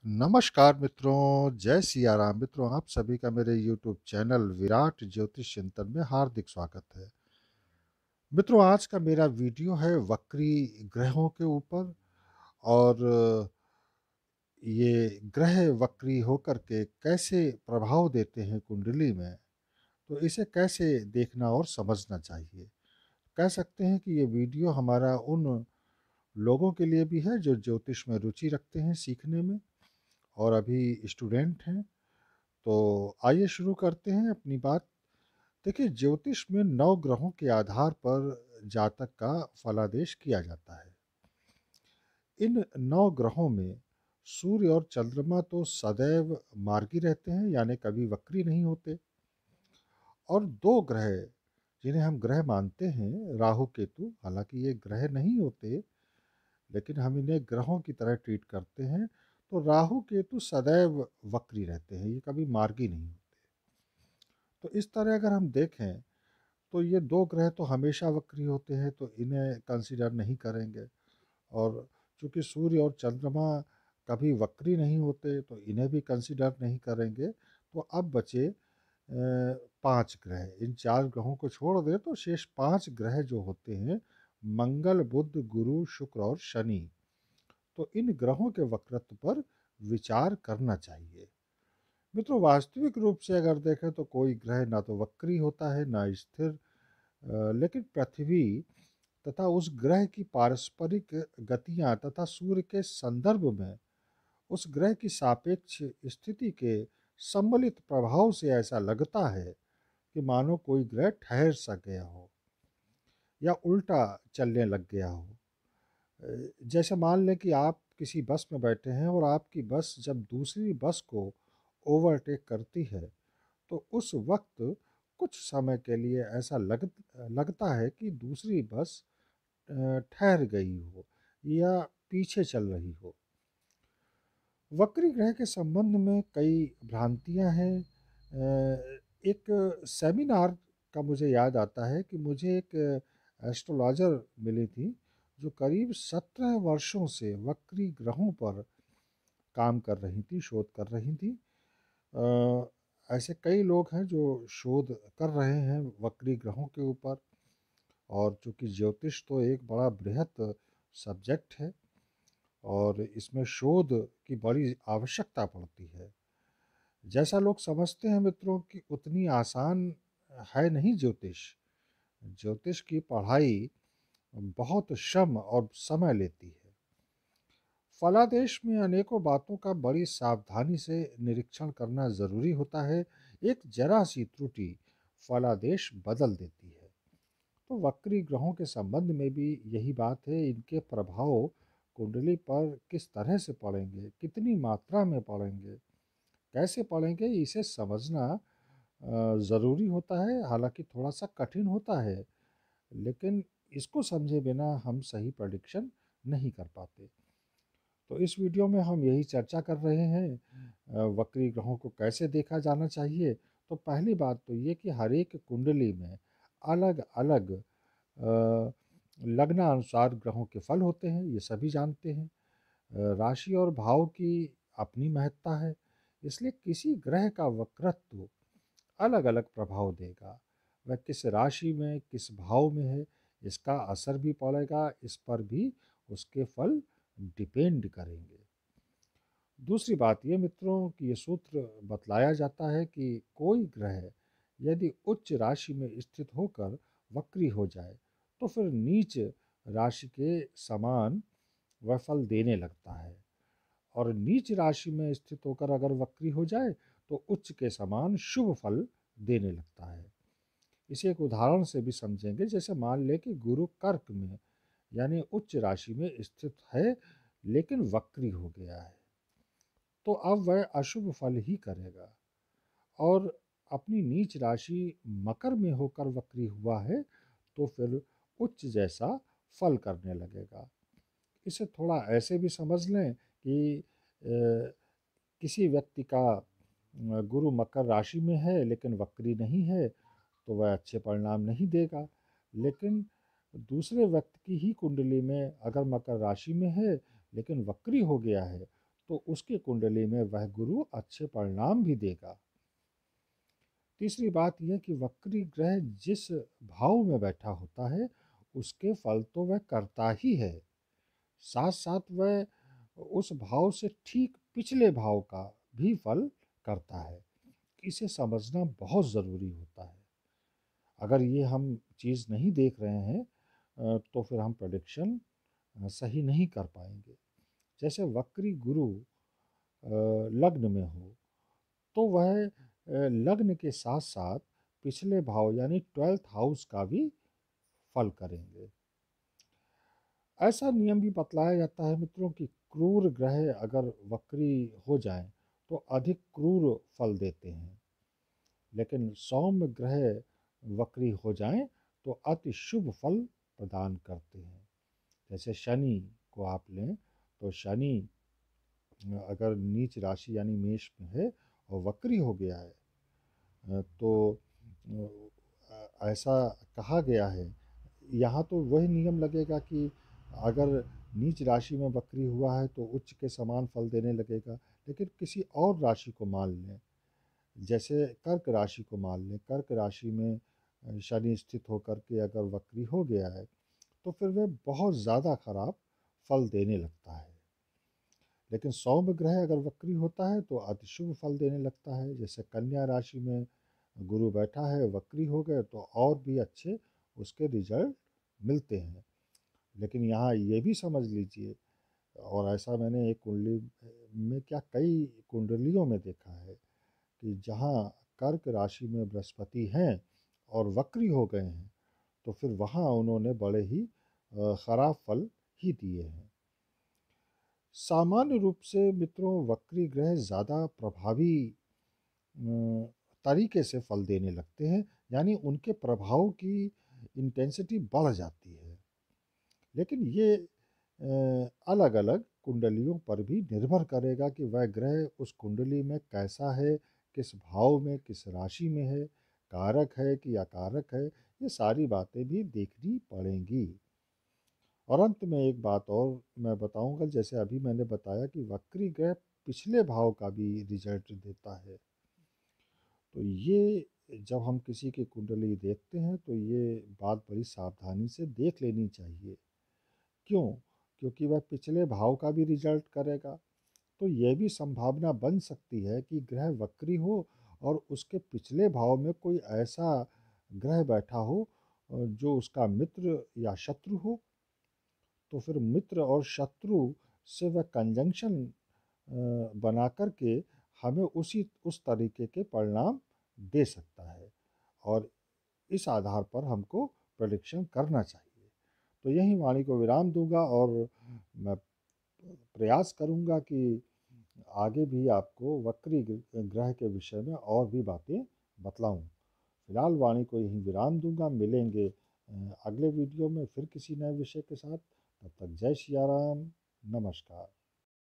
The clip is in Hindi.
नमस्कार मित्रों, जय सिया राम। मित्रों, आप सभी का मेरे यूट्यूब चैनल विराट ज्योतिष चिंतन में हार्दिक स्वागत है। मित्रों, आज का मेरा वीडियो है वक्री ग्रहों के ऊपर। और ये ग्रह वक्री होकर के कैसे प्रभाव देते हैं कुंडली में, तो इसे कैसे देखना और समझना चाहिए। कह सकते हैं कि ये वीडियो हमारा उन लोगों के लिए भी है जो ज्योतिष में रुचि रखते हैं सीखने में और अभी स्टूडेंट हैं। तो आइए शुरू करते हैं अपनी बात। देखिए, ज्योतिष में 9 ग्रहों के आधार पर जातक का फलादेश किया जाता है। इन 9 ग्रहों में सूर्य और चंद्रमा तो सदैव मार्गी रहते हैं, यानी कभी वक्री नहीं होते। और 2 ग्रह जिन्हें हम ग्रह मानते हैं, राहु केतु, हालांकि ये ग्रह नहीं होते लेकिन हम इन्हें ग्रहों की तरह ट्रीट करते हैं। तो राहु केतु सदैव वक्री रहते हैं, ये कभी मार्गी नहीं होते। तो इस तरह अगर हम देखें तो ये 2 ग्रह तो हमेशा वक्री होते हैं, तो इन्हें कंसीडर नहीं करेंगे। और चूंकि सूर्य और चंद्रमा कभी वक्री नहीं होते, तो इन्हें भी कंसीडर नहीं करेंगे। तो अब बचे 5 ग्रह। इन 4 ग्रहों को छोड़ दें तो शेष 5 ग्रह जो होते हैं, मंगल, बुध, गुरु, शुक्र और शनि। तो इन ग्रहों के वक्रत्व पर विचार करना चाहिए। मित्रों, वास्तविक रूप से अगर देखें तो कोई ग्रह ना तो वक्री होता है ना स्थिर। लेकिन पृथ्वी तथा उस ग्रह की पारस्परिक गतियां तथा सूर्य के संदर्भ में उस ग्रह की सापेक्ष स्थिति के सम्मिलित प्रभाव से ऐसा लगता है कि मानो कोई ग्रह ठहर सा गया हो या उल्टा चलने लग गया हो। जैसे मान लें कि आप किसी बस में बैठे हैं और आपकी बस जब दूसरी बस को ओवरटेक करती है, तो उस वक्त कुछ समय के लिए ऐसा लगता है कि दूसरी बस ठहर गई हो या पीछे चल रही हो। वक्री ग्रह के संबंध में कई भ्रांतियां हैं। एक सेमिनार का मुझे याद आता है कि मुझे एक एस्ट्रोलॉजर मिली थी जो करीब 17 वर्षों से वक्री ग्रहों पर काम कर रही थी, शोध कर रही थी। ऐसे कई लोग हैं जो शोध कर रहे हैं वक्री ग्रहों के ऊपर। और चूंकि ज्योतिष तो एक बड़ा बृहत सब्जेक्ट है और इसमें शोध की बड़ी आवश्यकता पड़ती है। जैसा लोग समझते हैं मित्रों कि उतनी आसान है नहीं ज्योतिष। ज्योतिष की पढ़ाई बहुत श्रम और समय लेती है। फलादेश में अनेकों बातों का बड़ी सावधानी से निरीक्षण करना जरूरी होता है। एक जरा सी त्रुटि फलादेश बदल देती है। तो वक्री ग्रहों के संबंध में भी यही बात है। इनके प्रभाव कुंडली पर किस तरह से पड़ेंगे, कितनी मात्रा में पड़ेंगे, कैसे पढ़ेंगे, इसे समझना ज़रूरी होता है। हालांकि थोड़ा सा कठिन होता है, लेकिन इसको समझे बिना हम सही प्रेडिक्शन नहीं कर पाते। तो इस वीडियो में हम यही चर्चा कर रहे हैं, वक्री ग्रहों को कैसे देखा जाना चाहिए। तो पहली बात तो ये कि हर एक कुंडली में अलग अलग लग्नानुसार ग्रहों के फल होते हैं, ये सभी जानते हैं। राशि और भाव की अपनी महत्ता है, इसलिए किसी ग्रह का वक्रत्व अलग अलग प्रभाव देगा। वह किस राशि में, किस भाव में है, इसका असर भी पड़ेगा। इस पर भी उसके फल डिपेंड करेंगे। दूसरी बात ये मित्रों कि ये सूत्र बतलाया जाता है कि कोई ग्रह यदि उच्च राशि में स्थित होकर वक्री हो जाए तो फिर नीच राशि के समान वह फल देने लगता है। और नीच राशि में स्थित होकर अगर वक्री हो जाए तो उच्च के समान शुभ फल देने लगता है। इसे एक उदाहरण से भी समझेंगे। जैसे मान लें कि गुरु कर्क में यानी उच्च राशि में स्थित है लेकिन वक्री हो गया है, तो अब वह अशुभ फल ही करेगा। और अपनी नीच राशि मकर में होकर वक्री हुआ है तो फिर उच्च जैसा फल करने लगेगा। इसे थोड़ा ऐसे भी समझ लें कि किसी व्यक्ति का गुरु मकर राशि में है लेकिन वक्री नहीं है तो वह अच्छे परिणाम नहीं देगा। लेकिन दूसरे व्यक्ति की ही कुंडली में अगर मकर राशि में है लेकिन वक्री हो गया है तो उसकी कुंडली में वह गुरु अच्छे परिणाम भी देगा। तीसरी बात यह कि वक्री ग्रह जिस भाव में बैठा होता है उसके फल तो वह करता ही है, साथ साथ वह उस भाव से ठीक पिछले भाव का भी फल करता है। इसे समझना बहुत ज़रूरी होता है। अगर ये हम चीज़ नहीं देख रहे हैं तो फिर हम प्रेडिक्शन सही नहीं कर पाएंगे। जैसे वक्री गुरु लग्न में हो तो वह लग्न के साथ साथ पिछले भाव यानी 12th हाउस का भी फल करेंगे। ऐसा नियम भी बतलाया जाता है मित्रों कि क्रूर ग्रह अगर वक्री हो जाएं तो अधिक क्रूर फल देते हैं, लेकिन सौम्य ग्रह वक्री हो जाएं तो अति शुभ फल प्रदान करते हैं। जैसे शनि को आप लें तो शनि अगर नीच राशि यानी मेष में है और वक्री हो गया है तो ऐसा कहा गया है, यहाँ तो वही नियम लगेगा कि अगर नीच राशि में वक्री हुआ है तो उच्च के समान फल देने लगेगा। लेकिन किसी और राशि को मान लें, जैसे कर्क राशि को मान लें, कर्क राशि में शनि स्थित होकर के अगर वक्री हो गया है तो फिर वह बहुत ज़्यादा खराब फल देने लगता है। लेकिन सौम्य ग्रह अगर वक्री होता है तो अति शुभ फल देने लगता है। जैसे कन्या राशि में गुरु बैठा है, वक्री हो गए तो और भी अच्छे उसके रिजल्ट मिलते हैं। लेकिन यहाँ ये भी समझ लीजिए, और ऐसा मैंने एक कुंडली में क्या कई कुंडलियों में देखा है कि जहाँ कर्क राशि में बृहस्पति हैं और वक्री हो गए हैं तो फिर वहाँ उन्होंने बड़े ही खराब फल ही दिए हैं। सामान्य रूप से मित्रों वक्री ग्रह ज़्यादा प्रभावी तरीके से फल देने लगते हैं, यानी उनके प्रभाव की इंटेंसिटी बढ़ जाती है। लेकिन ये अलग अलग कुंडलियों पर भी निर्भर करेगा कि वह ग्रह उस कुंडली में कैसा है, किस भाव में, किस राशि में है, कारक है कि अकारक है, ये सारी बातें भी देखनी पड़ेंगी। और अंत में एक बात और मैं बताऊंगा, जैसे अभी मैंने बताया कि वक्री ग्रह पिछले भाव का भी रिजल्ट देता है। तो ये जब हम किसी की कुंडली देखते हैं तो ये बात बड़ी सावधानी से देख लेनी चाहिए। क्यों? क्योंकि वह पिछले भाव का भी रिजल्ट करेगा। तो यह भी संभावना बन सकती है कि ग्रह वक्री हो और उसके पिछले भाव में कोई ऐसा ग्रह बैठा हो जो उसका मित्र या शत्रु हो। तो फिर मित्र और शत्रु से वह कंजंक्शन बना कर के हमें उस तरीके के परिणाम दे सकता है, और इस आधार पर हमको प्रेडिक्शन करना चाहिए। तो यही वाणी को विराम दूंगा और मैं प्रयास करूंगा कि आगे भी आपको वक्री ग्रह के विषय में और भी बातें बतलाऊं। फिलहाल वाणी को यहीं विराम दूंगा। मिलेंगे अगले वीडियो में फिर किसी नए विषय के साथ। तब तक जय सिया राम, नमस्कार।